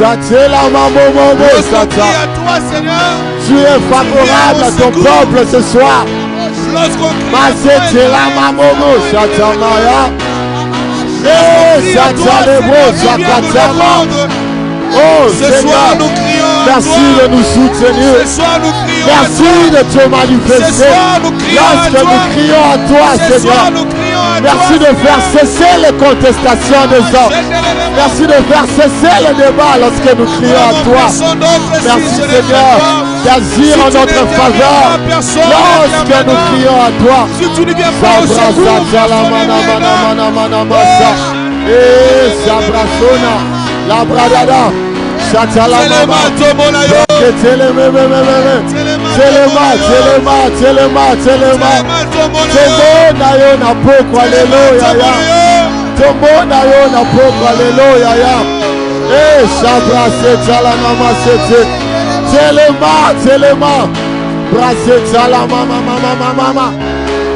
Chatela maman, Lorsqu'on crie à toi, Seigneur, tu es favorable à ton peuple ce soir. lorsqu'on crie à Masetela maman, Chatamaya. Eh, Chatalebo, Chakatama. Oh, ce Seigneur, soir nous crions à merci toi. de nous soutenir. Ce soir nous crions Merci à toi. de te Ce manifester. soir nous crions à Lorsque toi. nous crions à toi, Ce Seigneur. soir nous crions à Merci toi. de faire cesser les contestations des hommes. Merci de faire cesser le débat lorsque nous crions à toi. Merci Seigneur d'agir en notre faveur lorsque nous crions à toi. Si tu ne viens pas au secours, et Sabrasona, la bradada, Chatalamama,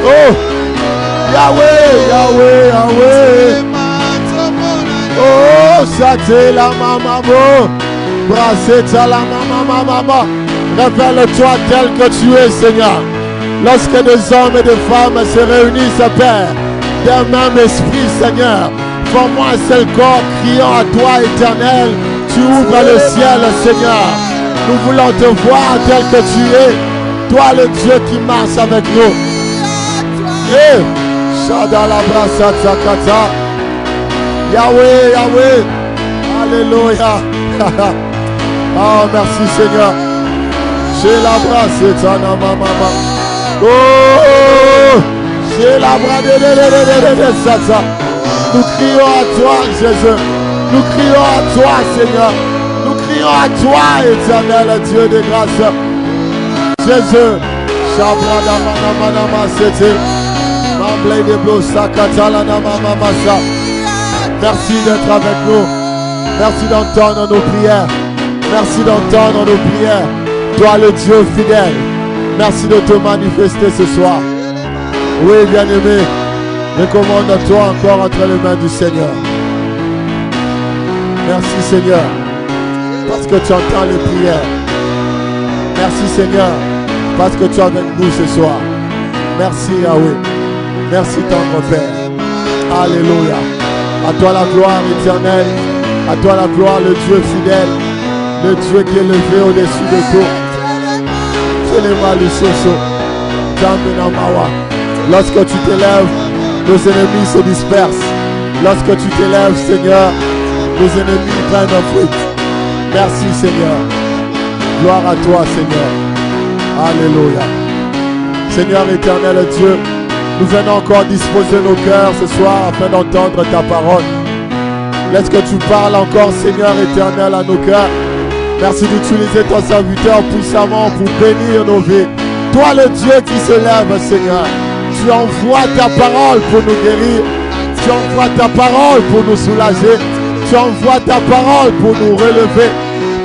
oh, Yahweh, Yahweh, Yahweh. Oh, Chatela mama, Brassetala mama. Révèle-toi tel que tu es, Seigneur. Lorsque des hommes et des femmes se réunissent, Père, d'un même esprit, Seigneur, forme-moi un seul corps, criant à toi, Éternel. Tu ouvres le ciel, Seigneur. Nous voulons te voir tel que tu es. Toi, le Dieu qui marche avec nous. Eh, Shadala Brassatsakata. Yahweh, Yahweh. Alléluia. Oh, merci Seigneur. J'ai la brasse, mama. Oh, j'ai la brasse. Nous crions à toi, Jésus. Nous crions à toi, Seigneur. Nous crions à toi, éternel Dieu de grâce. Jésus. Shabrada manama c'était. Mamblé de blosa catalana mamasa. Merci d'être avec nous. Merci d'entendre nos prières. Merci d'entendre nos prières. Toi le Dieu fidèle. Merci de te manifester ce soir. Oui, bien-aimé. Recommande-toi encore entre les mains du Seigneur. Merci Seigneur. Parce que tu entends les prières. Merci Seigneur. Parce que tu es avec nous ce soir. Merci Yahweh. Merci tendre Père. Alléluia. À toi la gloire éternelle. À toi la gloire, le Dieu fidèle. Le Dieu qui est levé au-dessus de tout. Lorsque tu t'élèves, nos ennemis se dispersent. Lorsque tu t'élèves, Seigneur, nos ennemis prennent fuite. Merci Seigneur. Gloire à toi Seigneur. Alléluia. Seigneur éternel Dieu, nous venons encore disposer nos cœurs ce soir afin d'entendre ta parole. Laisse que tu parles encore, Seigneur éternel, à nos cœurs. Merci d'utiliser ton serviteur puissamment pour bénir nos vies. Toi le Dieu qui se lève, Seigneur. Tu envoies ta parole pour nous guérir. Tu envoies ta parole pour nous soulager. Tu envoies ta parole pour nous relever.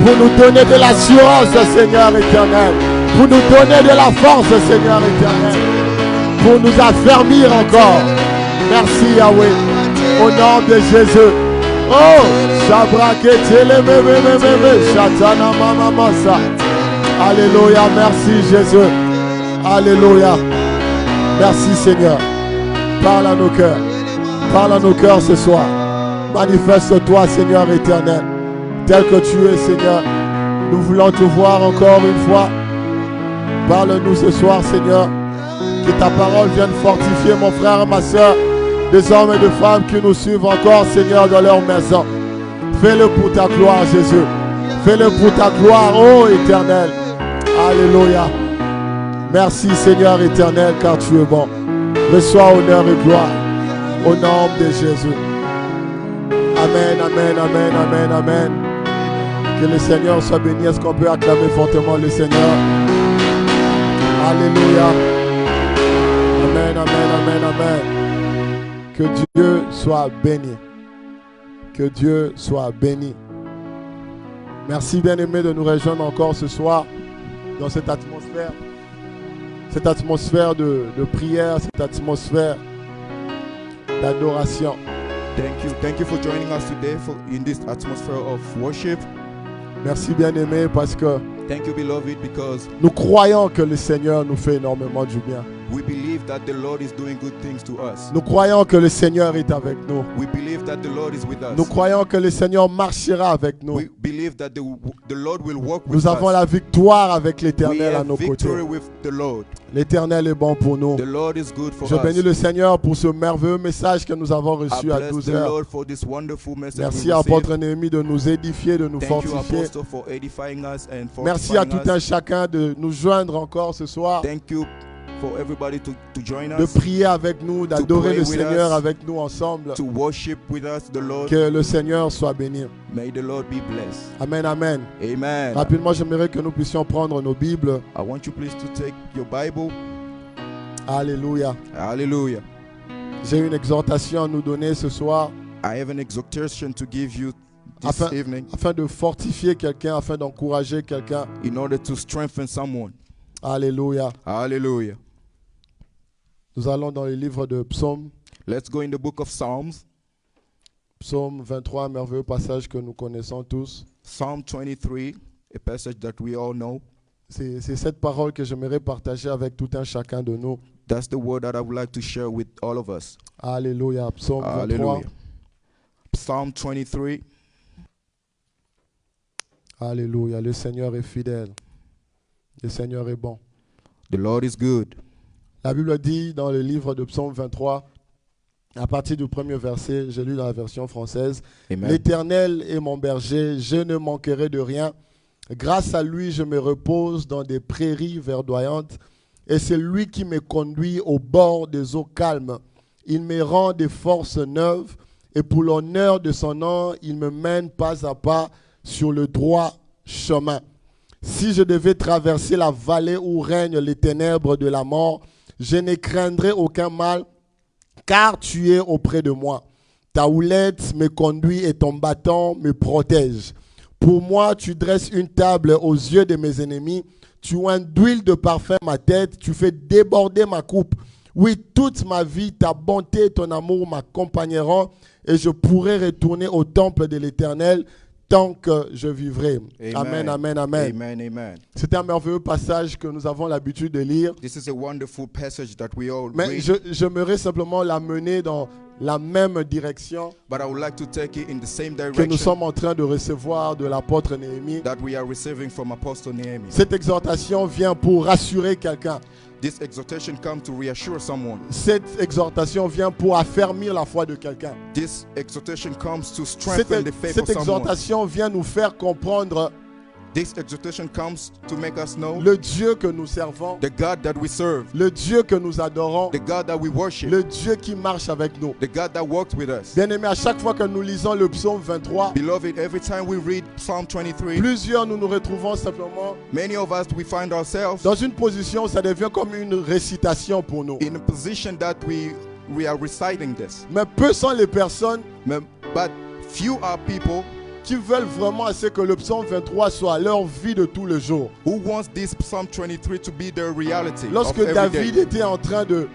Pour nous donner de l'assurance, Seigneur éternel. Pour nous donner de la force, Seigneur éternel. Pour nous affermir encore. Merci Yahweh. Au nom de Jésus. Oh, Shatana Mamasa. Alléluia, merci Jésus. Alléluia. Merci Seigneur. Parle à nos cœurs. Parle à nos cœurs ce soir. Manifeste-toi Seigneur éternel. Tel que tu es Seigneur. Nous voulons te voir encore une fois. Parle-nous ce soir Seigneur. Que ta parole vienne fortifier mon frère et ma soeur. Des hommes et des femmes qui nous suivent encore, Seigneur, dans leur maison. Fais-le pour ta gloire, Jésus. Fais-le pour ta gloire, ô éternel. Alléluia. Merci, Seigneur éternel, car tu es bon. Reçois honneur et gloire. Au nom de Jésus. Amen, amen, amen, amen, amen. Que le Seigneur soit béni. Est-ce qu'on peut acclamer fortement le Seigneur? Alléluia. Amen, amen, amen, amen. Que Dieu soit béni. Que Dieu soit béni. Merci bien-aimés de nous rejoindre encore ce soir dans cette atmosphère. Cette atmosphère de prière, cette atmosphère d'adoration. Thank you for joining us today in this atmosphere of worship. Merci bien-aimé parce que Thank you, beloved, because nous croyons que le Seigneur nous fait énormément du bien. we believe that the Lord is doing good things to us. Nous croyons que le Seigneur est avec nous. We believe that the Lord is with Nous us. croyons que le Seigneur marchera avec nous. We believe that the Lord will walk with Nous avons us. la victoire avec We l'Éternel à have nos côtés. victory with the Lord. L'Éternel est bon pour nous. The Lord is good for Je bénis us. le Seigneur pour ce merveilleux message que nous avons I reçu à bless 12 the heures. Lord for this wonderful message Merci we apôtre received. Néhémie de nous édifier, de nous Thank you, fortifier. Apostle, for edifying us and Merci à fortifying tout un us. chacun de nous joindre encore ce soir, Thank you for everybody to join de us, prier avec nous, d'adorer pray le with Seigneur us, avec nous ensemble. to worship with us, the Lord. Que le Seigneur soit béni. May the Lord be blessed. Amen, amen. Amen. Rapidement, j'aimerais que nous puissions prendre nos Bibles. I want you please to take your Bible. Alléluia. Hallelujah. J'ai une exhortation à nous donner ce soir I have an exhortation to give you this evening afin de fortifier quelqu'un, afin d'encourager quelqu'un. in order to strengthen someone. Alléluia. Hallelujah. Nous allons dans le livre de Psaume, Let's go in the book of Psalms. Psaume 23, un merveilleux passage que nous connaissons tous. Psalm 23, a passage that we all know. C'est cette parole que j'aimerais partager avec tout un chacun de nous. That's the word that I would like to share with all of us. Alléluia. Psaume 23. Hallelujah. Psalm 23. Alléluia. Le Seigneur est fidèle. Le Seigneur est bon. The Lord is good. La Bible dit dans le livre de Psaume 23, à partir du premier verset, j'ai lu dans la version française, Amen. L'Éternel est mon berger, je ne manquerai de rien. Grâce à lui, je me repose dans des prairies verdoyantes, et c'est lui qui me conduit au bord des eaux calmes. Il me rend des forces neuves, et pour l'honneur de son nom, il me mène pas à pas sur le droit chemin. Si je devais traverser la vallée où règnent les ténèbres de la mort, je ne craindrai aucun mal, car tu es auprès de moi. Ta houlette me conduit et ton bâton me protège. Pour moi, tu dresses une table aux yeux de mes ennemis. Tu oins d'huile de parfum ma tête. Tu fais déborder ma coupe. Oui, toute ma vie, ta bonté et ton amour m'accompagneront et je pourrai retourner au temple de l'Éternel tant que je vivrai. Amen, amen, amen. Amen, amen. C'est un merveilleux passage que nous avons l'habitude de lire. This is a wonderful passage that we all Mais read, j'aimerais simplement l'amener dans la même direction but I would like to take it in the same que nous direction sommes en train de recevoir de l'apôtre Néhémie. that we are receiving from Apostle Nehemiah. Cette exhortation vient pour rassurer quelqu'un. This exhortation comes to reassure someone. Cette exhortation vient pour affermir la foi de quelqu'un. This exhortation comes to strengthen the faith of Cette someone. exhortation vient nous faire comprendre This exhortation comes to make us know le Dieu que nous servons, the God that we serve, le Dieu que nous adorons, the God that we worship, le Dieu qui marche avec nous. the God that walks with us. Bien-aimés, à chaque fois que nous lisons le psaume 23, Beloved, every time we read Psalm 23, plusieurs nous nous retrouvons simplement many of us, we find ourselves dans une position où ça devient comme une récitation pour nous. in a position that we are reciting this. Mais peu sont les personnes But few are people qui veulent vraiment à ce que le psaume 23 soit leur vie de tous les jours. who wants this Psalm 23 to be their reality Lorsque of every David day. était en train de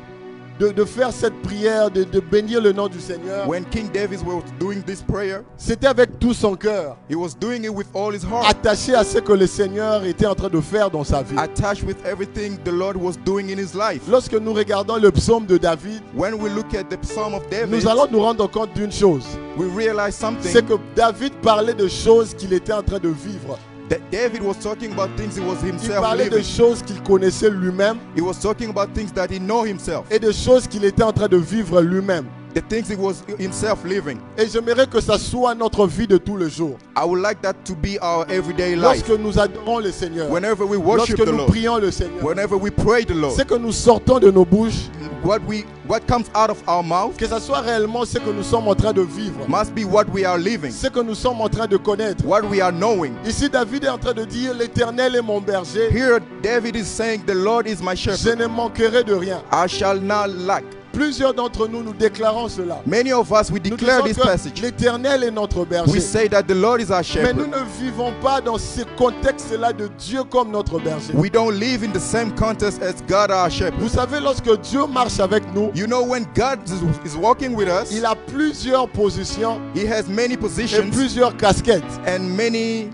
faire cette prière, de bénir le nom du Seigneur, When King David was doing this prayer, c'était avec tout son cœur, he was doing it with all his heart, attaché à ce que le Seigneur était en train de faire dans sa vie. attached with everything the Lord was doing in his life. Lorsque nous regardons le psaume de David, When we look at the Psalm of David, nous allons nous rendre compte d'une chose. we realize something, C'est que David parlait de choses qu'il était en train de vivre. that David was talking about things he was Il himself parlait de living. choses qu'il connaissait lui-même He was talking about things that he know himself, et de choses qu'il était en train de vivre lui-même. the things he was himself living. Et j'aimerais que ça soit notre vie de tous les jours. I would like that to be our everyday life. Lorsque nous adorons le Seigneur, Whenever we worship lorsque the nous Lord, prions le Seigneur, whenever we pray the Lord, c'est que nous sortons de nos bouches, what comes out of our mouth que ça soit réellement ce que nous sommes en train de vivre, must be what we are living, ce que nous sommes en train de connaître. what we are knowing. Ici, David est en train de dire, l'Éternel est mon berger, Here, David is saying, the Lord is my je shepherd. ne manquerai de rien. I shall not lack. Plusieurs d'entre nous, nous déclarons cela. Many of us, we Nous declare disons this que passage. l'Éternel est notre We berger. say that the Lord is our Mais nous shepherd. ne vivons pas dans ce contexte-là de Dieu comme notre berger. We don't live in the same context as God our Vous shepherd. savez, lorsque Dieu marche avec nous, You know, when God is walking with us, il a plusieurs positions He has many et positions plusieurs casquettes. and many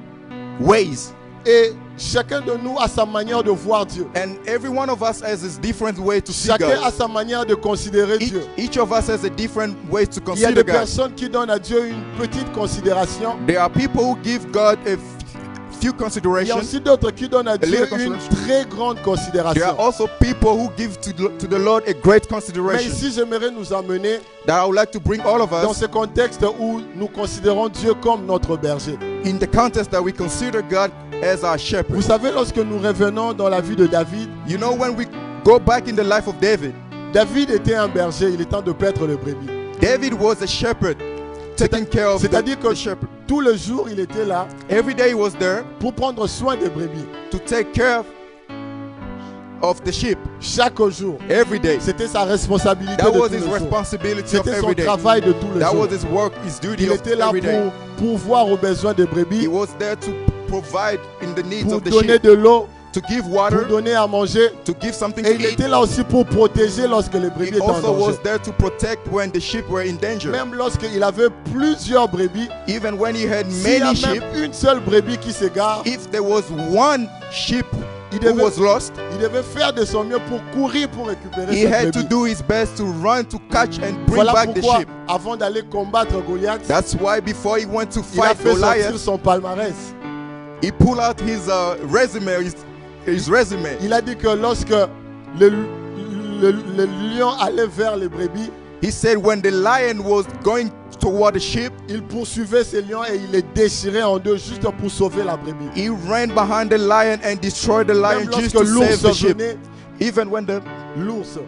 ways. Et chacun de nous a sa manière de voir Dieu. And every one of us has his different way to see Chacun a God. sa manière de considérer Dieu. Each of us has a different way to Il y a consider des God. personnes qui donnent à Dieu une petite considération. There are people who give God a few Il y a considerations. aussi d'autres qui donnent à Dieu little une consideration. très grande There considération. are also people who give to the Lord a great Mais consideration. ici, j'aimerais nous amener That I would like to bring all of dans us ce contexte où nous considérons Dieu comme notre berger. in the context that we consider God as our Vous shepherd. savez, lorsque nous revenons dans la vie de David, You know, when we go back in the life of David, David était un berger, il est temps de paître les brebis. David was a shepherd, taking care of C'est-à-dire que the shepherd. tout le jour, il était là Every day he was there pour prendre soin des brebis. to take care of the sheep. Chaque jour, Every day. c'était sa responsabilité That de was tout his le jour. responsibility of C'était son every day. travail de tout le That jour. was his work, his duty Il of était là every day. pour voir aux besoins des He brebis, was there to provide in the needs pour of the donner sheep, de l'eau, to give pour water, donner à manger. to give something Et to il eat. était là aussi pour protéger lorsque les brebis He étaient en also was danger. there to protect when the sheep were in danger. Même lorsqu'il avait plusieurs brebis, Even when he had s'il y a many sheep, même une seule brebis qui s'égare, if there was one sheep il who devait, was lost, il devait faire de son mieux pour courir pour récupérer he cette had to brebis. do his best to run, to catch and bring Voilà back the pourquoi, sheep. avant d'aller combattre Goliath, That's why before he went to il a fight fait sortir Goliath, son palmarès. he pulled out his resume, his resume. Il a dit que lorsque le lion allait vers les brebis, He said when the lion was going toward the sheep, il poursuivait ces lions et il les déchirait en deux juste pour sauver la brebis. he ran behind the lion and destroyed the lion Même just lorsque to save the l'ours sheep. venait, Even when l'ours,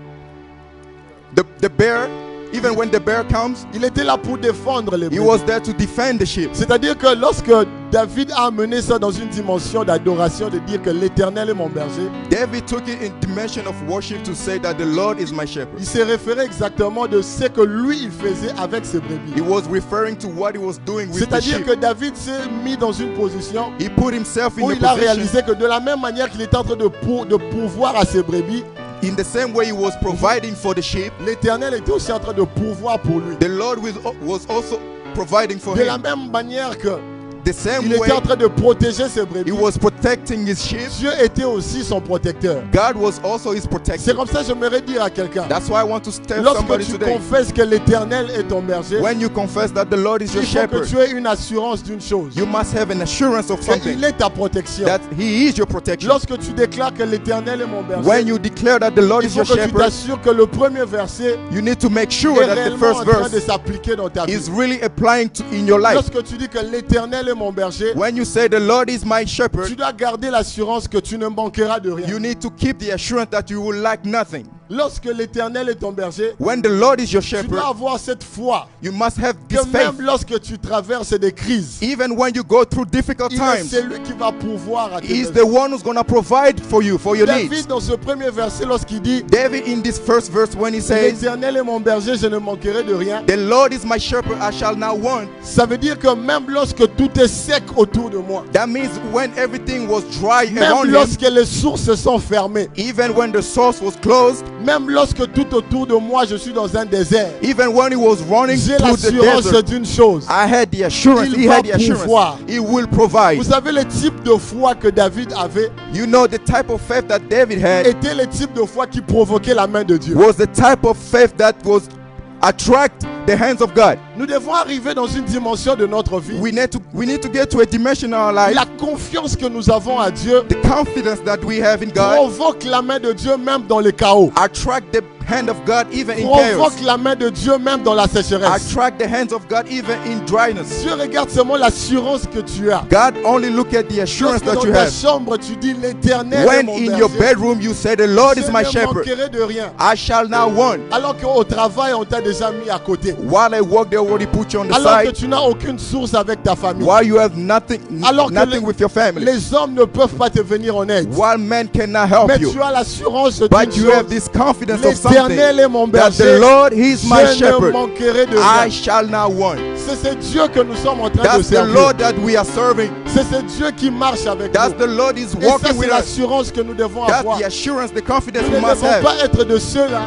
the bear, even when the bear comes, il était là pour défendre les he brebis. was there to defend the sheep. C'est-à-dire que lorsque David a amené ça dans une dimension d'adoration, de dire que l'Éternel est mon berger, David took it in dimension of worship to say that the Lord is my shepherd. il s'est référé exactement de ce que lui il faisait avec ses He brebis. was referring to what he was doing with the C'est-à-dire sheep. que David s'est mis dans une position He put himself in où the il a position, réalisé que de la même manière qu'il était en train de pourvoir à ses brebis, in the same way he was providing for the sheep, l'Éternel était aussi en train de pourvoir pour lui. the Lord was also providing for De la him. même manière que The same il way était en train de protéger ses he brebis, was protecting his sheep, Dieu était aussi son protecteur. God was also his C'est protector. comme ça que j'aimerais dire à quelqu'un. That's why I want to tell Lorsque somebody tu today, confesses que l'Éternel est ton berger, when you confess that the Lord is your il faut que shepherd, tu aies une assurance d'une chose. you must have an assurance of something, Il est ta protection. that he is your protection. Lorsque tu déclares que l'Éternel est mon berger, When you declare that the Lord il is faut your que tu shepherd, t'assures que le premier verset you need to make sure est that the réellement first en train de verse s'appliquer dans ta vie. is really applying in your life. Lorsque tu dis que l'Éternel est mon berger, When you say the Lord is my tu shepherd, dois garder l'assurance que tu ne manqueras de rien. you need to keep the assurance that you will lack nothing. Lorsque l'Éternel est ton berger, When the Lord is your tu shepherd, dois avoir cette foi you must have que this même faith. lorsque tu traverses des crises, Even when you go through difficult il est times, celui qui va pourvoir à tes He's besoins. the one who's going to provide for you, for your David, needs. dans ce premier verset, lorsqu'il dit David, in this first verse, when he says, l'Éternel est mon berger, je ne manquerai de rien, the Lord is my shepherd, I shall not want. ça veut dire que même lorsque tout est sec autour de moi, That means when everything was dry même around him, lorsque les sources sont fermées, even when the source was closed, même lorsque tout autour de moi je suis dans un désert, even when he was running j'ai through the l'assurance desert, d'une chose. I had the assurance, Il he va had the assurance, pouvoir. he will provide. Vous savez, le type de foi que David avait You know, the type of faith that David had était le type de foi qui provoquait la main de Dieu. was the type of faith that was attract the hands of God. Nous devons arriver dans une dimension de notre vie. We need to get to a dimension in our life. La confiance que nous avons à Dieu The confidence that we have in God provoque la main de Dieu même dans les chaos. attract the hand of God even in chaos. Provoque la main de Dieu même dans la sécheresse. Attract the hands of God even in dryness. Dieu regarde seulement l'assurance que tu as. God only look at the assurance Lorsque that dans you ta have. chambre tu dis l'Éternel est When mon in your berger, bedroom you say the Lord je is my ne shepherd, manquerai de rien. I shall not want. Alors qu'au travail on t'a déjà mis à côté. While I work, they already put you on the Alors que side. tu n'as aucune source avec ta famille. While you have nothing Alors que nothing with your family. les hommes ne peuvent pas te venir en aide. While men cannot help Mais you. tu as l'assurance d'une But you have chose. this confidence of something, L'Éternel est mon that the berger. Lord is my Je ne shepherd. manquerai de I rien. shall not want. C'est ce Dieu que nous sommes en train de That's the servir. Lord that we are serving. C'est ce Dieu qui marche avec That's nous. the Lord is Et ça, walking c'est with us. l'assurance que nous devons That's avoir. the assurance, the confidence Nous we ne must devons have. pas être de ceux-là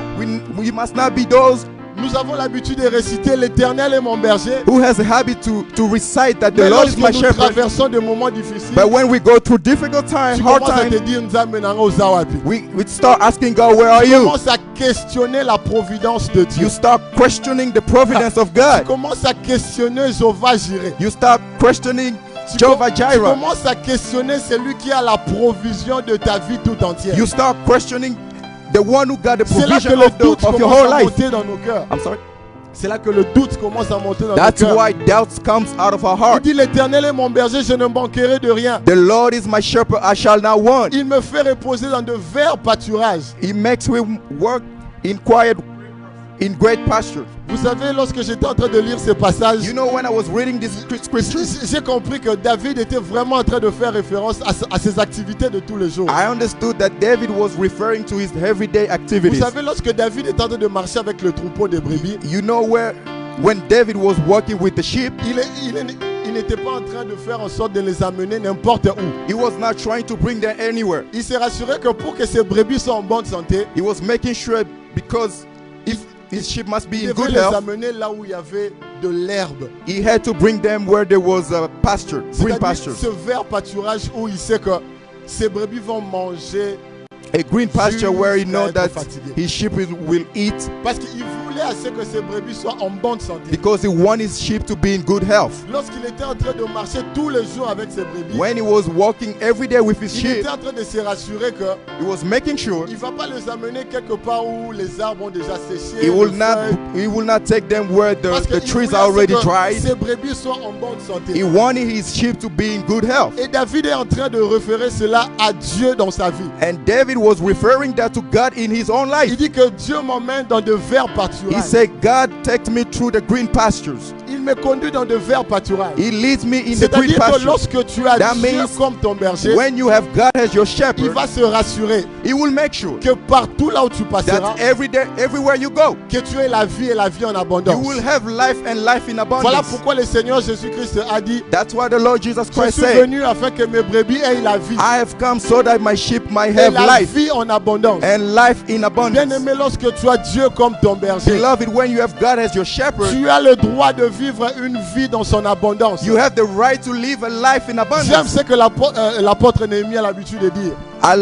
We must not be those Nous avons l'habitude de réciter l'Éternel est mon berger. who has a habit to recite that the Mais Lord lorsque is my nous shepherd. traversons des moments difficiles, But when we go through difficult times, tu hard commences à te times, dire Nzambe nanga oza wapi. we start asking God, where are Tu you? commences à questionner la providence de Dieu. You start questioning the providence of Tu God. commences à questionner Jéhovah Jireh. You start questioning Tu Jehovah tu Jireh. commences à questionner celui qui a la provision de ta vie tout entière. You start questioning the one who got the C'est là que provision le doute of your commence whole à life. monter dans nos cœurs. I'm sorry. C'est là que le doute commence à monter dans nos That's cœurs. why doubts comes out of our Il heart. dit l'Éternel est mon berger, je ne manquerai de rien. The Lord is my shepherd, I shall not want. Il me fait reposer dans de verts pâturages. He makes me work in quiet, in great pasture. Vous savez, lorsque j'étais en train de lire ces passages, You know, when I was reading these scriptures, j'ai compris que David était vraiment en train de faire référence à ses activités de tous les jours. I understood that David was referring to his everyday Vous activities. savez, lorsque David est en train de marcher avec le troupeau de brebis, You know when David was walking with the sheep, il n'était pas en train de faire en sorte de les amener n'importe où. he was not trying to bring them anywhere. Il s'est rassuré que pour que ces brebis soient en bonne santé, He was making sure, because if his sheep must be il in devait good les health, amener là où il y avait de l'herbe. he had to bring them where there was a pasture, green C'est-à-dire pastures. ce vert pâturage où il sait que ces brebis vont manger. A green pasture where he knows Jusqu'à that être fatigué. his sheep will eat, Parce qu'il voulait à ce que ces brebis soient en bonne santé. because he wanted his sheep to be in good health. Lorsqu'il était en train de marcher tous les jours avec ses brebis, When he was walking every day with his il sheep, était en train de se rassurer que he was making sure il ne va pas les amener quelque part où les arbres ont déjà séché. he will les not feuilles. he will not take them where Parce the qu'il trees voulait are already que dried. ces brebis soient en bonne santé. He wanted his sheep to be in good health. Et David est en train de référer cela à Dieu dans sa vie. And David was referring that to God in his own Il life. dit que Dieu m'emmène dans de verts He pâturages. said, God takes me through the green pastures. Il me conduit dans de verts pâturages. He leads me in the green C'est-à-dire que pastures. lorsque tu as That Dieu means comme ton berger, When you have God as your il shepherd, va se rassurer he will make sure que partout là où tu passeras, that every day, everywhere you go, que tu aies la vie et la vie en you abondance. will have life and life in Voilà abundance. pourquoi le Seigneur Jésus-Christ a dit, That's why the Lord Jesus je Christ suis said, venu afin que mes brebis aient la vie I have come so that my sheep might et have la life vie en abondance. and life in abundance. Bien-aimé, lorsque tu as Dieu comme ton berger, Beloved, when you have God as your shepherd, tu as le droit de vivre une vie dans son abondance. you have the right to live a life in J'aime abundance. ce que l'apôtre Néhémie a l'habitude de dire. I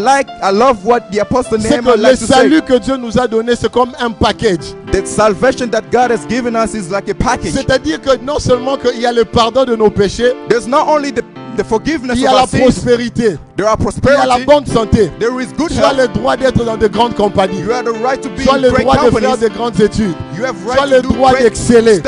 love what the apostle C'est que Nehemiah le likes to say. salut que Dieu nous a donné, c'est comme un package. The salvation that God has given us is like a package. C'est-à-dire que non seulement qu'il y a le pardon de nos péchés, There's not only the forgiveness il y of a la our sins, prospérité, there are il y a la prosperity, bonne santé. there is good Tu as health, le droit d'être dans de grandes compagnies. you have the right to be Tu as in le great droit de faire companies, de grandes études. you have Tu as right le to do droit great d'exceller.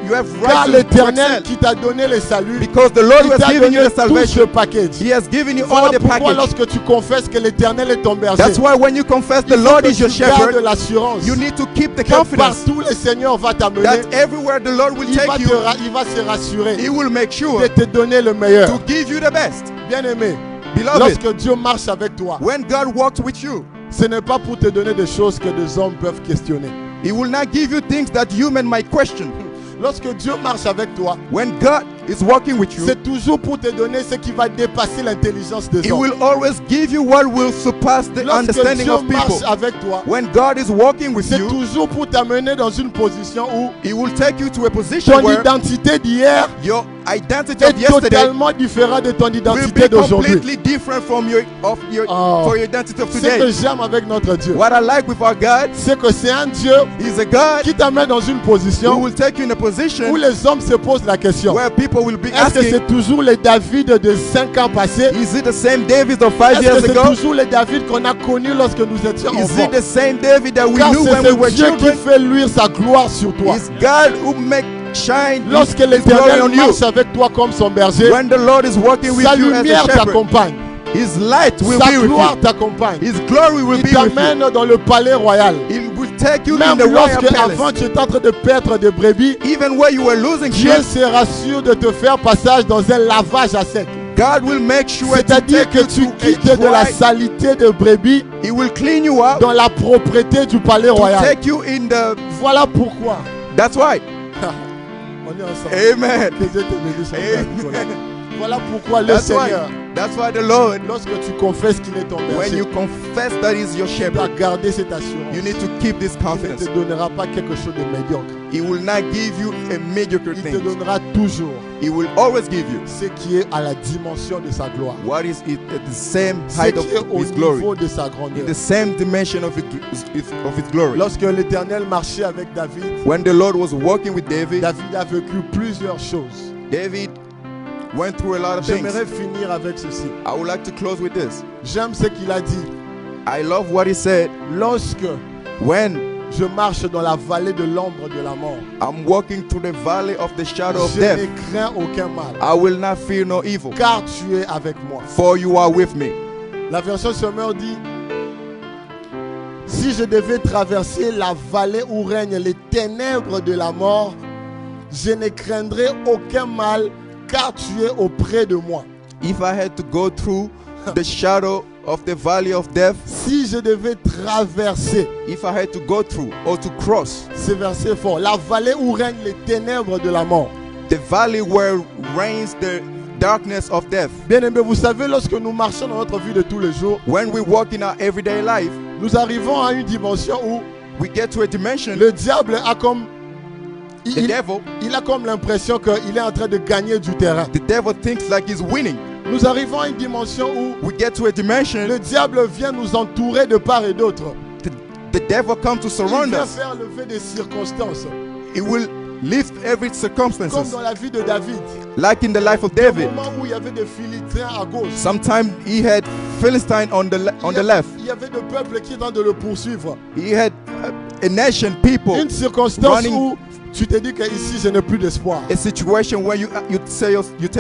you have Car right to l'Éternel excel, qui t'a donné le salut, because the Lord il who has t'a given you donné the tout ce salvation, package. He has given you all Voilà the pourquoi package. lorsque tu confesses que l'Éternel est ton berger, That's why when you confess the il faut Lord que is your tu gardes shepherd, l'assurance you need to keep the que confidence partout le Seigneur va t'amener. that everywhere the Lord will Il va, take you, il va se rassurer He will make sure de te donner le meilleur. to give you the best. Bien-aimé, Beloved, lorsque Dieu marche avec toi, when God walks with you, ce n'est pas pour te donner des choses que des hommes peuvent questionner. He will not give you things that human might question. Lorsque Dieu marche avec toi, When God is walking with you, c'est toujours pour te donner ce qui va dépasser l'intelligence des He hommes. will always give you what will surpass the Lorsque understanding Dieu of people. marche avec toi, When God is walking with c'est you, toujours pour t'amener dans une position où He will take you to a position ton where identité d'hier your identity est of yesterday totalement différente de ton will identité be d'aujourd'hui. completely different from your Oh. for your identity of Ce que today. j'aime avec notre Dieu, What I like with our God, c'est que c'est un Dieu He's a God qui t'amène dans une who position will take you in a où position les hommes se posent la question. where people will be Est-ce que asking, c'est toujours les David de 5 ans passés? is it the same David of 5 Est-ce years que c'est ago? toujours les David qu'on a connus lorsque nous étions Is enfants? it the same David that we Car knew c'est when we were ce Dieu qui children? fait luire sa gloire sur toi. It's God who make shine Lorsque His glory l'Éternel on you. marche avec toi comme son berger, When the Lord is walking with sa you as a lumière shepherd, t'accompagne, His light will sa be with gloire you. t'accompagne. His glory will Il be with t'amène you. dans le palais royal. He will take you in Même the royal lorsque avant palace. tu étais en train de perdre des brebis, Even where you were losing Dieu sheep, se rassure de te faire passage dans un lavage à sec. God will make sure to C'est-à-dire take que tu you to quittes a de la dry. salité de brebis He will clean you up dans la propreté du palais to royal. take you in the. Voilà pourquoi. That's why. On est ensemble. Amen. Que Dieu te bénisse. Amen. Voilà pourquoi le That's why Seigneur That's why the Lord, lorsque tu confesses qu'il est ton when berger, you confess that He's your tu dois shepherd, garder cette assurance. you need to keep this Il ne confidence. te donnera pas quelque chose de médiocre. He will not give you a mediocre Il te thing. donnera toujours He will always give you ce qui est à la dimension de sa gloire, what is it at the same ce height of qui est au His glory, niveau de sa in grandeur. the same dimension of His glory. Lorsque l'Éternel marchait avec David, When the Lord was walking with David, David a vécu plusieurs choses. David went through a lot of things. J'aimerais finir avec ceci. I would like to close with this. J'aime ce qu'il a dit. I love what he said. Lorsque When je marche dans la vallée de l'ombre de la mort, I'm walking through the valley of the shadow of je death, ne crains aucun mal, I will not fear no evil, car tu es avec moi. for you are with me. La version Sommer dit: si je devais traverser la vallée où règnent les ténèbres de la mort, je ne craindrais aucun mal, car tu es auprès de moi. If I had to go through the shadow of the valley of death, Si je devais traverser, if I had to go through or to cross ce verset est fort, la vallée où règnent les ténèbres de la mort. the valley where reigns the darkness of death, Bien aimé, vous savez, lorsque nous marchons dans notre vie de tous les jours, when we walk in our everyday life, nous arrivons à une dimension où we get to a dimension, le diable a comme the devil, il a comme l'impression qu'il est en train de gagner du terrain. the devil thinks like he's winning. Nous arrivons à une dimension où We get to a dimension, le diable vient nous entourer de part et d'autre. the devil comes to Il surround vient us. faire lever des circonstances. He will lift every Comme circumstances, dans la vie de David. like in the life of Au David. moment où il y avait des Philistins à gauche. Sometimes he had Philistine on the left. Il y avait des peuples qui étaient en train de le poursuivre. He had a nation, people, Une circonstance running- où tu te dis qu'ici je n'ai plus d'espoir. a situation where you tell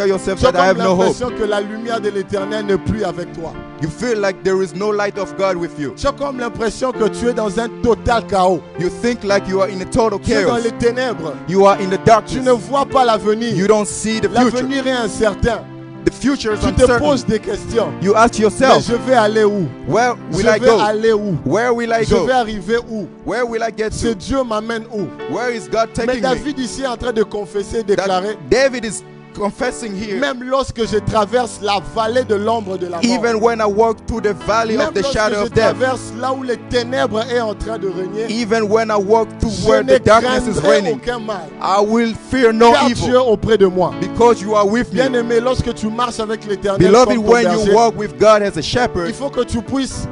yourself Tu as that I have comme no hope. l'impression que la lumière de l'Éternel n'est plus avec toi. You feel like there is no light of God with you. Tu as comme l'impression que tu es dans un total chaos. You think like you are in a total Tu es dans chaos. les ténèbres. You are in the Tu ne darkness. vois pas l'avenir. You don't see the future. L'avenir est incertain. The future is Tu te uncertain. poses des questions. You ask Mais yourself, je vais aller où? where Je will I vais go? aller où? Where will I Je vais go? arriver où? Where will I get Ce to? Dieu m'amène où? Where is God Mais taking me? David ici est en train de confesser, déclarer, That David is confessing here. même lorsque je traverse la vallée de l'ombre de la mort, Even when I walk through the valley même of the lorsque shadow je of death, traverse là où les ténèbres est en train de régner, even when I walk through je where ne the darkness is craindrai reigning, aucun mal, I will fear no car tu es evil auprès de moi. because you are with Bien me. aimé, lorsque tu marches avec l'Éternel Beloved, comme ton when berger, you walk with God as a il shepherd, faut que tu puisses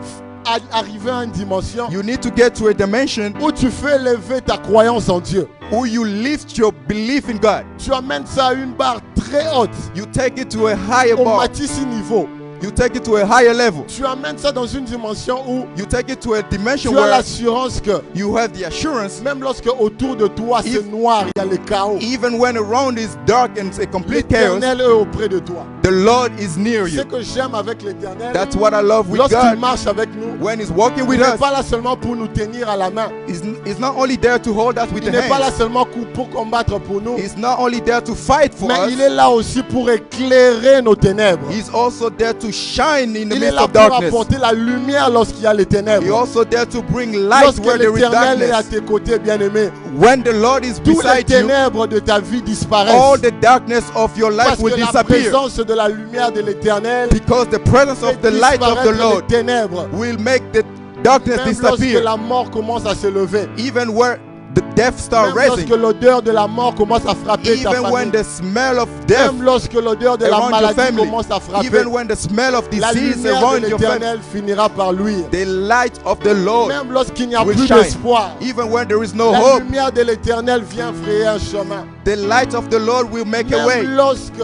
arriver à une dimension you need to get to a dimension où tu fais lever ta croyance en Dieu. where you lift your belief in God. Tu amènes ça à une barre très haute, You take it to a higher au bar. Matissi niveau. You take it to a higher level. Tu amènes ça dans une dimension où You take it to a dimension tu as where l'assurance que you have the assurance, même lorsque autour de toi c'est If- noir, il y a le chaos, even when around is dark and a complete chaos, l'Éternel est auprès de toi. the Lord is near Ce you. que j'aime avec l'Éternel, That's what I love with lorsqu'il God. marche avec nous, When He's walking il with n'est us, pas là seulement pour nous tenir à la main. He's not only there to hold us with Il the n'est pas là hands. seulement pour combattre pour nous, He's not only there to fight for mais il us. est là aussi pour éclairer nos ténèbres. He's also there to shine in the Il est midst là of pour darkness. apporter la lumière lorsqu'il y a les He's ténèbres. also there to bring light Lorsque where there is l'Éternel est à darkness. tes côtés, bien-aimé, When the Lord is tous les beside you, ténèbres de ta vie all disparaissent. the darkness of your life Parce will que la disappear. présence de la lumière de l'Éternel Because the presence fait of the light of the disparaître Lord les ténèbres. will make the darkness Même lorsque disappear. la mort commence à se lever. Even where the death start Même lorsque rising. l'odeur de la mort commence à frapper ta Even when famille. the smell of death Même lorsque l'odeur de la around your maladie family. commence à frapper. Even when the smell of La disease lumière de around your family. l'Éternel finira par luire. The light of the Lord Même lorsqu'il n'y a will plus shine. d'espoir. Even when there is no La hope, lumière de l'Éternel vient frayer un chemin. the light of the Lord will make a way. Même lorsque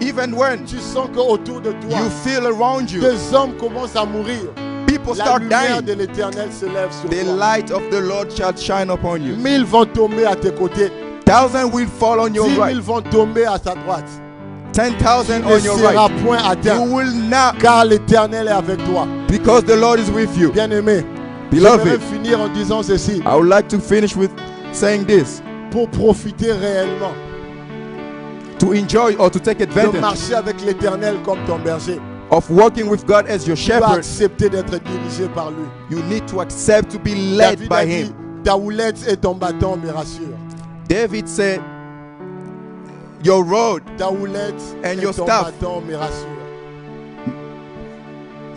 Even when tu sens qu'autour de toi, you feel around you, des hommes commencent à mourir, people la start lumière dying, de l'Éternel se lève sur the toi. light of the Lord shall shine upon you. 1000 vont tomber à tes côtés. 1,000 will fall on your 10 000 right, vont tomber à ta droite. 10,000 Ne on your sera right. point You atteint, will not, car l'Éternel est avec toi. because the Lord is with you. Bien-aimé, j'aimerais Beloved, finir en disant ceci. I would like to finish with saying this. Pour profiter réellement, To enjoy or to take de advantage marcher avec l'Éternel comme ton berger, of walking with God as your tu dois shepherd, accepter d'être dirigé par lui. you need to accept to be led David by a dit, Him. ta houlette et ton bâton me rassurent. David said, your rod Ta houlette And et your ton staff. bâton me rassurent.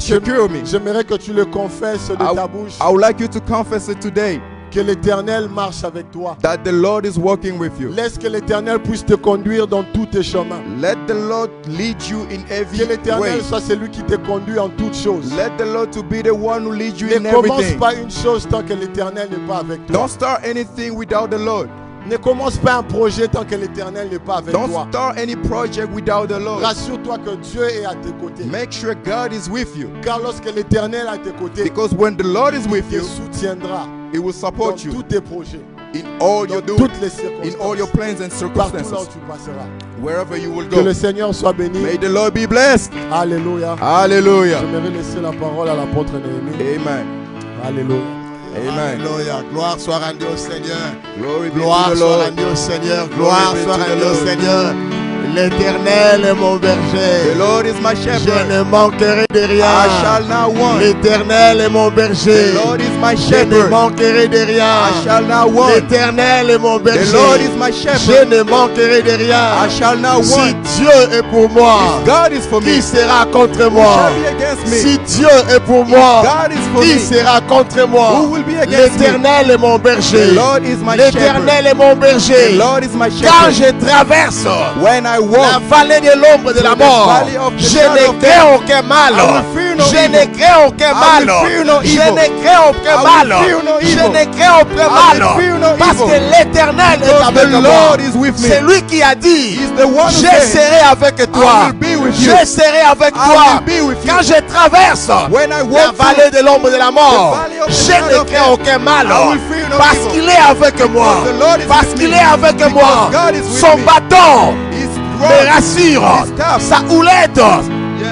secure me. J'aimerais que tu le confesses de ta bouche. I would like you to confess it today. Que l'Éternel marche avec toi. That the Lord is working with you. Laisse que l'Éternel puisse te conduire dans tous tes chemins. Let the Lord lead you in every Que l'Éternel way. soit celui qui te conduit en toutes choses. Let the Lord to be the one who leads you in Ne commence everything. pas une chose tant que l'Éternel n'est pas avec toi. Don't start anything without the Lord. Ne commence pas un projet tant que l'Éternel n'est pas avec Don't toi. start any project without the Lord. Rassure-toi que Dieu est à tes côtés. Make sure God is with you. Car lorsque l'Éternel est à tes côtés, Because when the Lord is with il te you, soutiendra He will dans support tous you tes projets, in all your dans doing, toutes les in all your circonstances, plans and partout là où circumstances, tu passeras. wherever you will Que le go. Seigneur soit béni. May the Lord be blessed. Alléluia. Hallelujah. J'aimerais laisser la parole à l'apôtre Néhémie. Amen. Alléluia. Amen. Alléluia. Gloire soit rendue au Seigneur. Glory be Gloire to the soit Lord. rendue au Seigneur. Gloire be soit to the rendue au Lord. Seigneur. L'Éternel est mon The berger. Lord is my Je shepherd. ne manquerai de I rien. shall not want. L'Éternel est mon berger. The Lord is my Je ne shepherd. manquerai de I rien. shall not want. L'Éternel est mon The Lord berger. is my Je shepherd. ne manquerai de I rien. shall not Si want. Dieu est pour moi, If God is for me, qui sera contre who moi? shall be against me? Si Dieu est pour moi, God is for qui me. sera contre moi? Who will be against me? L'Éternel est mon berger. The Lord is my shepherd. L'Éternel est mon The berger. Lord is my Quand shepherd. je traverse When I la walk vallée de l'ombre de la the mort, valley of the je shadow ne of crains aucun mal. I will fear no Je evil. ne crains aucun I mal. will fear no Je evil. ne crains aucun I will mal. fear no Je evil. ne crains aucun I mal. will fear no Parce evil. que l'Éternel est Because avec the moi. Lord is with me. C'est lui qui a dit, He's the one who je said, serai avec I toi. will be with you. Je serai avec I toi. will be with you. Quand je traverse When I la walk vallée de l'ombre de la mort, the valley of the je shadow ne of crains death, aucun mal. I will fear no Parce evil. qu'il est avec moi. the Lord is Parce with qu'il me. est avec Because moi. God is with Son me. bâton His me rod, rassure. his staff, Sa houlette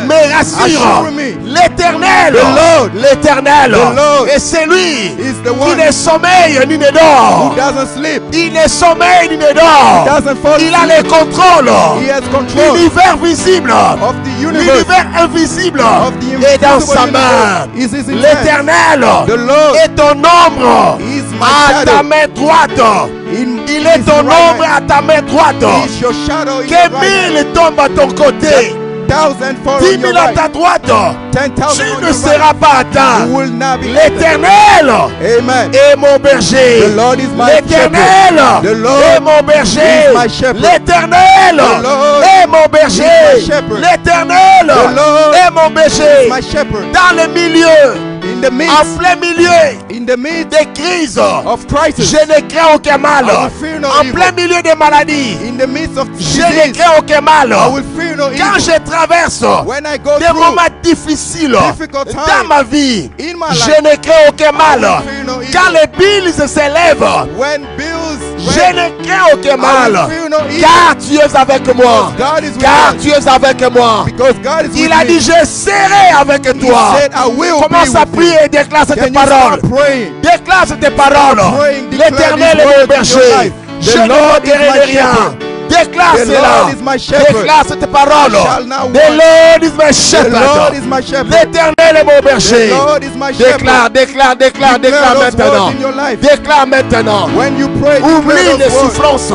me rassure. assure me. L'éternel, The Lord, l'éternel, the Lord et c'est lui is the qui one ne sommeille ni ne who dort. doesn't sleep, Il ne sommeille ni ne dort. doesn't fall Il a asleep. le contrôle. He has control L'univers visible, of the universe, l'univers invisible of the est dans invisible sa main. universe. Is his hand. L'éternel The Lord est ton ombre is my à ta shadow. main droite. Il est his ton right ombre hand. à ta main droite. Is your shadow in Que your right hand. 1000 tombent à ton côté, 1,000 fall 10 on your 000 à right. ta droite. 10,000 Tu on ne your seras right. pas atteint. You will not be L'Éternel Amen. est mon berger. The Lord is my L'Éternel shepherd. The Lord est mon berger. is my shepherd. L'Éternel The Lord est mon berger. is my shepherd. L'Éternel The Lord est mon berger. My shepherd. Dans le milieu, In the en midst, plein milieu in the midst des crises, of crisis, je ne crains aucun mal. I will fear no En evil. plein milieu des maladies, in the midst of je ne disease, crains aucun mal. I will fear no Quand evil. je traverse When I go des through moments difficiles difficult dans times ma vie, in my je life, ne crains aucun mal. I will fear no evil. Quand les billes s'élèvent, when bills je raise, ne crains aucun I mal. will fear no evil. Car tu es avec moi. God is with Car us. tu es avec moi. Because God is with Il a me. dit, je serai avec He toi. said, I will Commence be à with you. prier et déclare cette Can you parole. start praying? Déclare cette parole. praying, declare L'Éternel these est mon words in your berger. life. Je The ne Lord is manquerai my de rien. shepherd. Déclare The cela. Lord is my shepherd. Déclare cette parole. I shall not The want. Lord is my The shepherd. Lord is my shepherd. L'Éternel est mon berger. The Lord is my shepherd. Déclare, déclare, déclare, déclare those maintenant. words in your life. Déclare maintenant. When you pray, Oublie declare les those words. souffrances.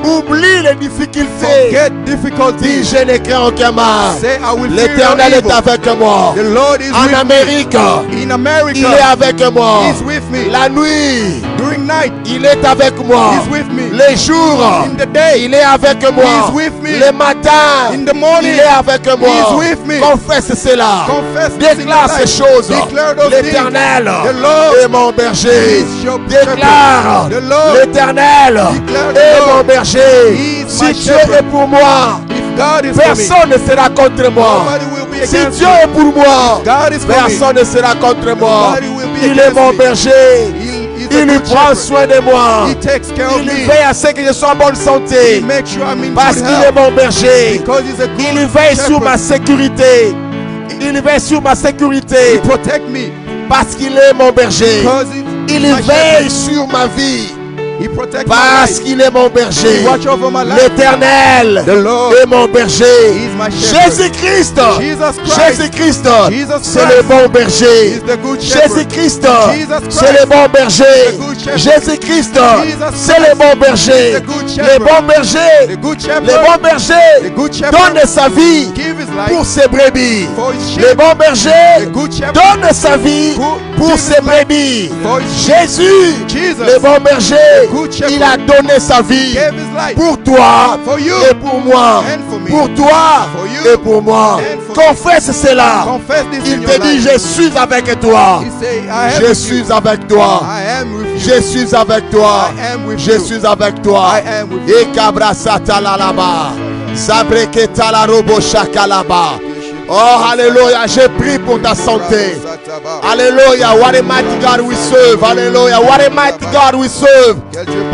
Oublie les difficultés. Forget Dis, difficulties. je ne crains aucun mal. Say, I will fear no L'Éternel est evil. avec moi. The Lord is En with Amérique, me. In America, il est avec moi. He's with me. La nuit, During night, il est avec moi. He's with me. Les jours, In the day, il est avec moi. He's with me. Le matin, In the morning, il est avec moi. He's with me. Confesse cela. Confess this in Déclare your ces life. choses. Declare those L'Éternel things. The Lord est mon berger. is your Déclare, shepherd. The Lord l'Éternel Declare the est Lord mon berger. is Si my Dieu shepherd. est pour moi, If God is for me, personne ne sera contre moi. nobody will be Si against Dieu me. est pour moi, God is for me. personne ne sera contre moi. Nobody will be Il est against mon me. berger. He's a Il good prend shepherd. soin de moi. He takes care of Il me. veille à ce que je sois en bonne santé. He makes sure I'm in Parce good qu'il est health. mon berger. Because he's a good Il veille sur shepherd. ma sécurité. Il veille sur ma He sécurité. protect me. Parce qu'il est mon berger. Because he's Il my veille shepherd. sur ma vie. He protects my Parce life. qu'il est mon berger. Watch over my life. L'Éternel The Lord est mon berger. is my shepherd. Jésus-Christ. Jesus Christ. Jésus-Christ. Jesus C'est Christ le bon berger. is the good shepherd. Jésus-Christ. Jesus Christ C'est le bon berger. is the good shepherd. Jésus-Christ. Jesus C'est le bon berger. is the good Les shepherd. bons bergers. The good Les shepherd. bons bergers The good shepherd donnent sa vie give his pour life ses brebis. for his Les sheep. bons bergers The good shepherd donnent sa vie pour give ses his life brebis. for his Jésus, Jesus, le bon berger, the good shepherd, il a donné sa vie gave his life pour toi for you et pour moi. and for me. Pour toi For you et pour moi. and for Confesse cela. Confess this Il in your te dit, life. je suis avec toi. He say, I am Je with you. suis avec toi. I am with you. Je suis avec toi. I am with Je you. suis avec toi. I am with you. Et kabrasata la laba. Zabreketa la robo shakalaba. Oh, alléluia. Je prie pour ta santé. Alléluia. What a mighty God we serve. Alléluia. What a mighty God we serve.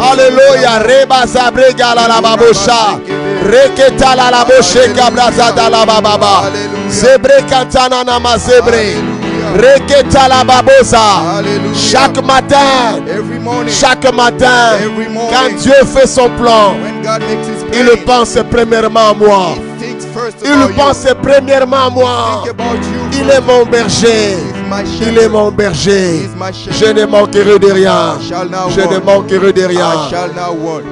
Alléluia. Reba zabrega la babosha. Reketa la laboshe kabrazada la bababa. Zebre kantana nama zebre. Reketa la babosa. Hallelujah. Chaque matin. Every morning. Chaque matin. Every morning. Quand Dieu fait son plan. When God makes his Il plan, pense premièrement à moi. he thinks first Il about pense premièrement à moi. you. Think about you. Il est mon berger. He's my shepherd. Il est mon berger. He's my shepherd. Je ne manquerai de rien. I shall not Je ne want. manquerai de I rien. shall not want.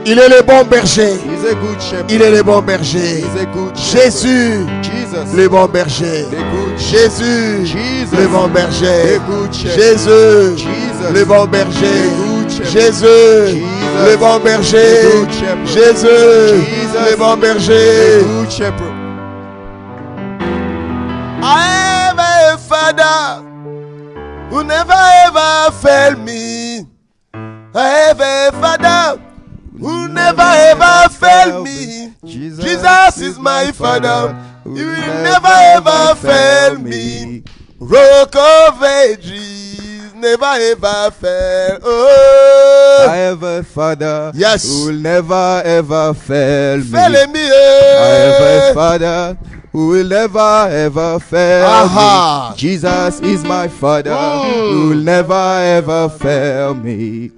Il est le bon berger. He's a good shepherd. Il est le bon berger. He's a good shepherd. Jésus, Jesus, le bon berger. the good Jésus, Jesus, le bon berger. the good shepherd. Jésus, Jesus, le bon berger. the good shepherd. Jésus, Jesus, le bon berger. the good shepherd. Jésus, Jesus, le bon the berger. good shepherd. I have a father who never ever failed me. I have a father who never ever failed me. Jesus is my father. He will never ever fail me. Rock of ages, never ever fail. Oh, I have a father Yes. who will never ever fail me. fail me. I have a father who will never ever fail Aha. me. Jesus is my father who will never ever fail me.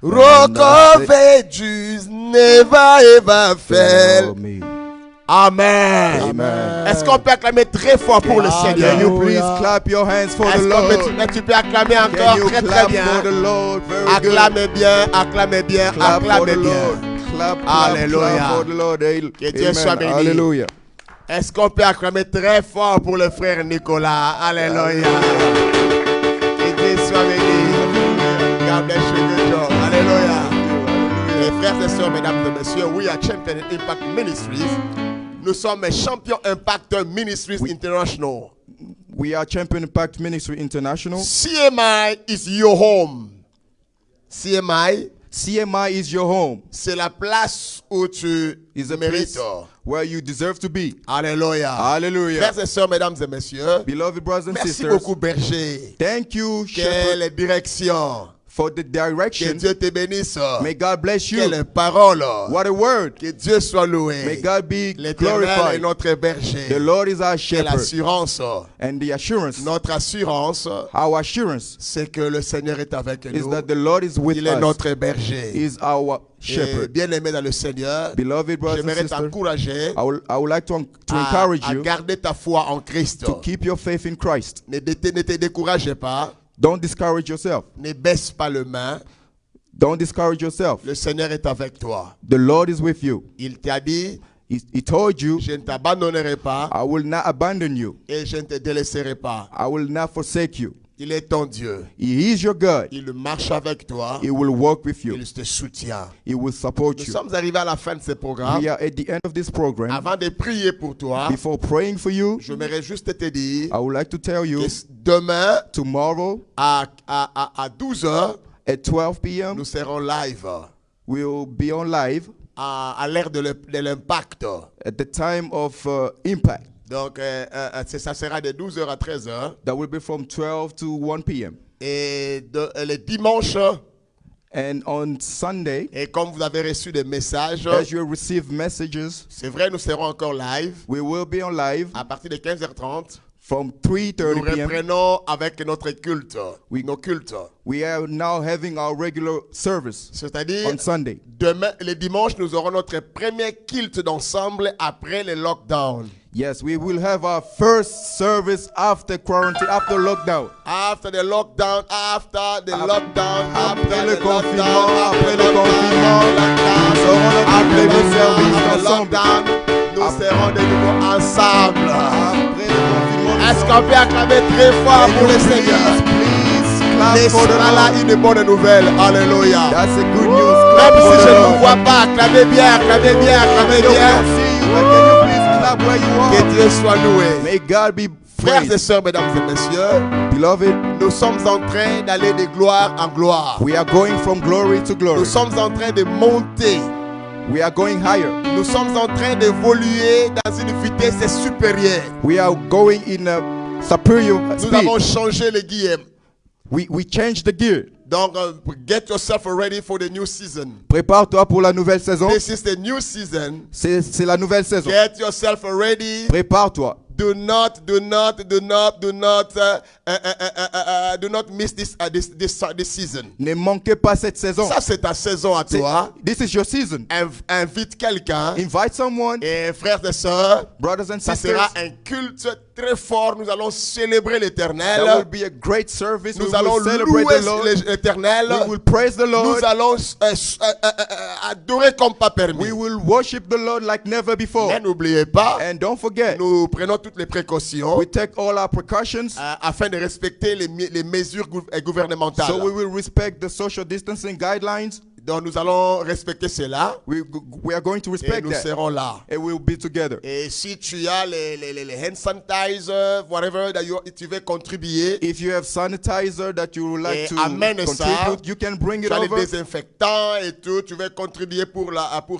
Rock of ages, never ever fail. me. Amen. Amen. Est-ce qu'on peut acclamer très fort pour le Seigneur? Can you please clap your hands for the Est-ce Lord? que tu peux acclamer Can encore you très très clap bien? for the Lord? Very good. Acclamez bien, acclamez bien, Clap for the acclamez Lord. bien. Clap, Alléluia. clap for the Lord. Que Dieu soit béni. Hallelujah. Est-ce qu'on peut acclamer très fort pour le frère Nicolas? Alléluia. Que Dieu soit béni. God bless you, good job. Alléluia. Les frères et sœurs, mesdames et messieurs, we are Champion Impact Ministries. Nous sommes champions Impact Ministries International. We are Champion Impact Ministry International. CMI is your home. CMI, CMI is your home. c'est la place où tu Is a mérites. place where you deserve to be. Alléluia. Hallelujah. Frères et sœurs, mesdames et messieurs, Beloved brothers and merci sisters, beaucoup, berger. thank you, Shepherd, Quelle direction. for the Que direction. Dieu te bénisse. May God bless you. Quelle parole. What a word. Que Dieu soit loué. May God be L'Éternel est glorified. notre berger. The Lord is our Et shepherd. l'assurance, And the assurance, notre assurance, our assurance, c'est que le Seigneur est avec is nous. that the Lord is with Il est us. notre berger. Is our Et shepherd. bien aimé dans le Seigneur, Beloved brothers and j'aimerais sisters, t'encourager I would like to à encourage you garder ta foi en Christ. to keep your faith in Christ. Ne te décourage pas. Don't discourage yourself. Ne baisse pas le main. Don't discourage yourself. Le Seigneur est avec toi. The Lord is with you. Il t'a dit, He told you, je ne t'abandonnerai pas I will not abandon you. et je ne te délaisserai pas. I will not forsake you. Il est ton Dieu. He is your God. Il marche avec toi. He will walk with you. Il te soutient. He will support Nous you. sommes arrivés à la fin de ce programme. We are at the end of this program. Avant de prier pour toi, Before praying for you, j'aimerais juste te dire I would like to tell you, que demain tomorrow à 12h, at 12 p.m., nous serons live we'll be on live à l'ère de l'impact. at the time of impact. Donc, ça sera de 12h à 13h. That will be from 12 to 1 p.m. Et le dimanche, And on Sunday, et comme vous avez reçu des messages, as you receive messages, c'est vrai, nous serons encore live we will be on live à partir de 15h30. from nous 3:30 p.m. reprenons avec notre culte, Oui. nos cultes. We are now having our regular service C'est-à-dire, on Sunday. demain, le dimanche, nous aurons notre premier culte d'ensemble après le lockdown. Yes, we will have our first service after quarantine, after lockdown. After the lockdown, after the Ap- lockdown, après after le the confinement, lockdown, après le lockdown, confinement, lockdown, nous aurons notre après premier le service après ensemble. lockdown, nous Ap- serons de nouveau ensemble. Après le confinement, Est-ce qu'on peut acclamer très fort Can pour you le Seigneur? please clap Et for the sera là Lord. une bonne nouvelle. Alléluia. That's a good news. Même Clap for si the je ne Lord. vous vois pas, acclamez bien, acclamez bien, acclamez I don't bien. see you, but can you please clap where you Que are? Dieu soit loué. May God be Frères et praised. sœurs, mesdames et messieurs, Beloved, nous sommes en train d'aller de gloire en gloire. we are going from glory to glory. Nous sommes en train de monter. We are going higher. Nous sommes en train d'évoluer dans une vitesse supérieure. We are going in a superior Nous avons speed. changé les guillemets. We changed the gear. Donc, get yourself ready for the new season. Prépare-toi pour la nouvelle saison. This is the new season. C'est la nouvelle saison. Get yourself ready. Prépare-toi. Do not miss this season. Ne manquez pas cette saison. Ça, c'est ta saison à toi. This is your season. Invite quelqu'un. Invite someone, Et frères et sœurs, brothers and ça sisters. sera un culte très fort. Nous allons célébrer l'Éternel. There will be a great service. Nous We allons will celebrate louer the Lord. l'Éternel. We will praise the Lord. Nous allons adorer comme pas permis. We will worship the Lord like never before. Mais n'oubliez pas, And don't forget, nous prenons toutes les précautions we take all our precautions, afin de respecter les mesures gouvernementales. so we will respect the social distancing guidelines. Donc nous allons respecter cela We are going to et respect nous that. serons là. And we'll be together. Et si tu as les hand sanitizer, whatever that tu veux contribuer, If you have sanitizer that you would like Et to amène ça. contribute, you can bring it tu as les over. désinfectants et tout, tu veux contribuer pour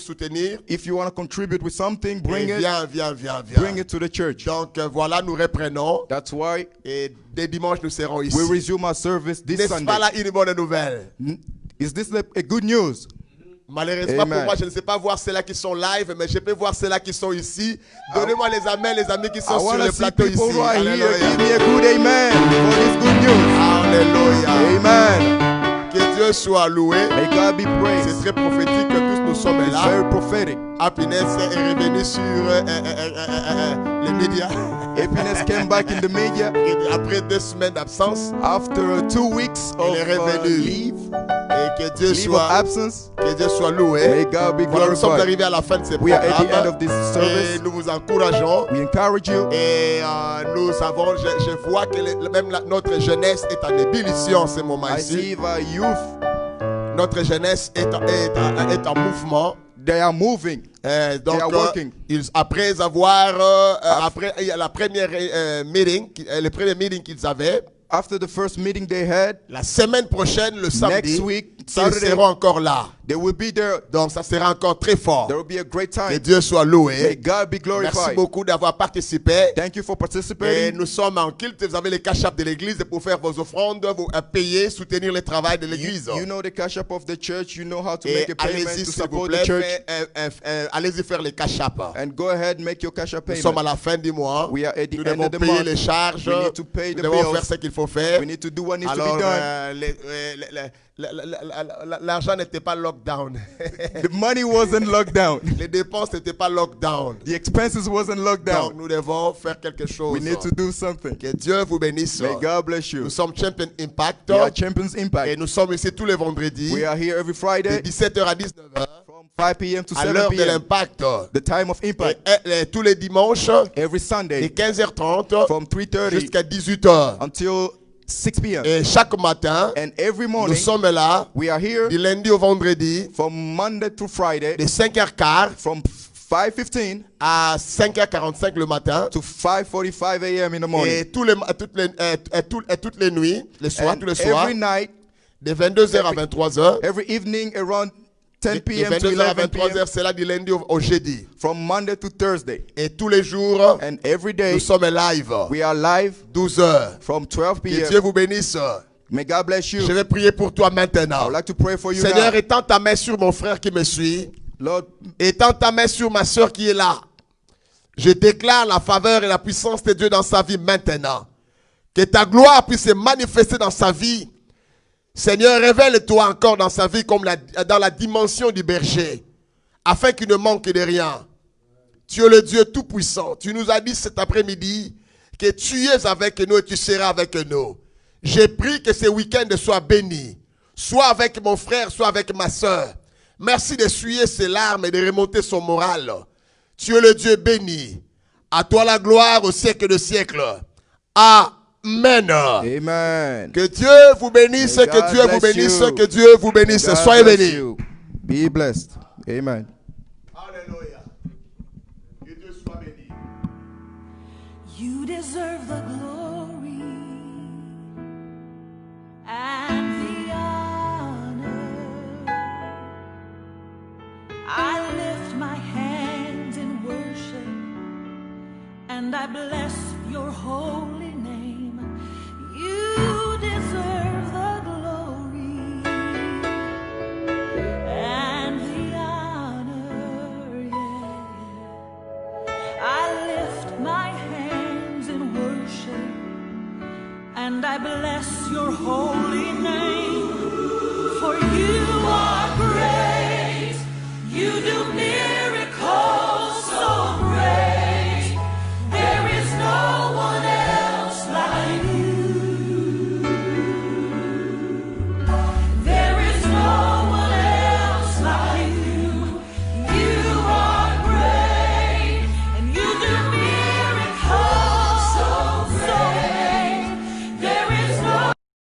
soutenir, If you want to contribute with something, bring et it. viens. Bring it to the church. Donc voilà, nous reprenons That's why et dès dimanche nous serons ici. we resume our service this N'est-ce Sunday. pas là une bonne nouvelle? Is this a good news? Malheureusement Amen. pour moi, je ne sais pas voir ceux-là qui sont live, mais je peux voir ceux-là qui sont ici. Donnez-moi les amis qui I sont sur want le to see plateau ici. people who are here. Alléluia. Give me a good amen for this good news. Alléluia. Amen. Que Dieu soit loué. May God be C'est praised. très prophétique que tous nous sommes It's là. very prophetic. Happiness est revenu sur les médias. Happiness came back in the media Et après 2 semaines d'absence. after 2 weeks of Il est revenu. leave Et que Dieu of soit absence. loué. May God be Voilà, nous sommes glorified. arrivés à la fin de ce We are at the end programme. of this Et service. nous vous encourageons. We encourage you. Et nous avons, je vois que notre jeunesse est en ébullition en ce moment I ici. see our youth, Notre jeunesse est en mouvement. they are moving. Donc, They are working. après avoir, après la première meeting, le premier meeting qu'ils avaient, After the first meeting they had, la semaine prochaine, le samedi, next week, ils Saturday, seront encore là. they will be there. Donc, ça sera encore très fort. There will be a great Que time. Dieu soit May loué. God be Merci glorified. beaucoup d'avoir participé. Thank you for Et participating. nous sommes en culte. Vous avez les cash-up de l'église pour faire vos offrandes, vous payer, soutenir le travail de l'église. You know the cash up of the church. You know how to Et make a payment allez-y, to s'il vous support plaît, the church. allez-y faire les cash-up. And go ahead, make your cash up Nous sommes à payment. la fin du mois. We are at the Nous end devons of the payer month. les charges. We need to pay Nous the devons bills. faire ce qu'il faut faire. We need to do what needs to Alors, be done. l'argent n'était pas lockdown. The money wasn't locked down. Les dépenses n'étaient pas lockdown. The expenses wasn't locked Donc, down. nous devons faire quelque chose. We need to do something. Que Dieu vous bénisse. May God bless you. Nous sommes Champion Impact. We are Champions Et Impact. nous sommes ici tous les vendredis. We are here every De Friday 17h à 19h. from 5 p.m. to À 7 l'heure de p.m. l'impact. The time of impact. Et tous les dimanches. Every De Sunday 15h30 from 3:30 jusqu'à 18h. until 6 p.m. Et chaque matin, And every nous morning sommes là we are here du lundi au vendredi from Monday to Friday de 5h15 from 5:15 à 5h45 le matin. to 5:45 a.m. in the morning. Et toutes les nuits, les soirs, And tous les soirs, every night, de 22h à 23h. every evening around 10 De p.m. to 22h à 11 p.m. 23h, c'est là du lundi au jeudi. from Monday to Thursday. Et tous les jours, And every day nous sommes live. we are live 12h. from 12 Que p.m. Dieu vous bénisse. May God bless Je you. vais prier pour toi I maintenant. would like to pray for you Seigneur, now. étends ta main sur mon frère qui me suit. Lord, Étends ta main sur ma soeur qui est là. Je déclare la faveur et la puissance de Dieu dans sa vie maintenant. Que ta gloire puisse se manifester dans sa vie. Seigneur, révèle-toi encore dans sa vie comme dans la dimension du berger, afin qu'il ne manque de rien. Tu es le Dieu tout-puissant. Tu nous as dit cet après-midi que tu es avec nous et tu seras avec nous. J'ai pris que ce week-end soit béni, soit avec mon frère, soit avec ma soeur. Merci d'essuyer ses larmes et de remonter son moral. Tu es le Dieu béni. À toi la gloire au siècle de siècles. Amen. Amen. Que Dieu vous bénisse, que Dieu vous bénisse, que Dieu vous bénisse. Soyez bénis. Be blessed. Amen. Alléluia. Que Dieu soit béni. You deserve the glory and the honor. I lift my hands in worship and I bless your holy name. You deserve the glory and the honor, yeah. I lift my hands in worship and I bless your holy name.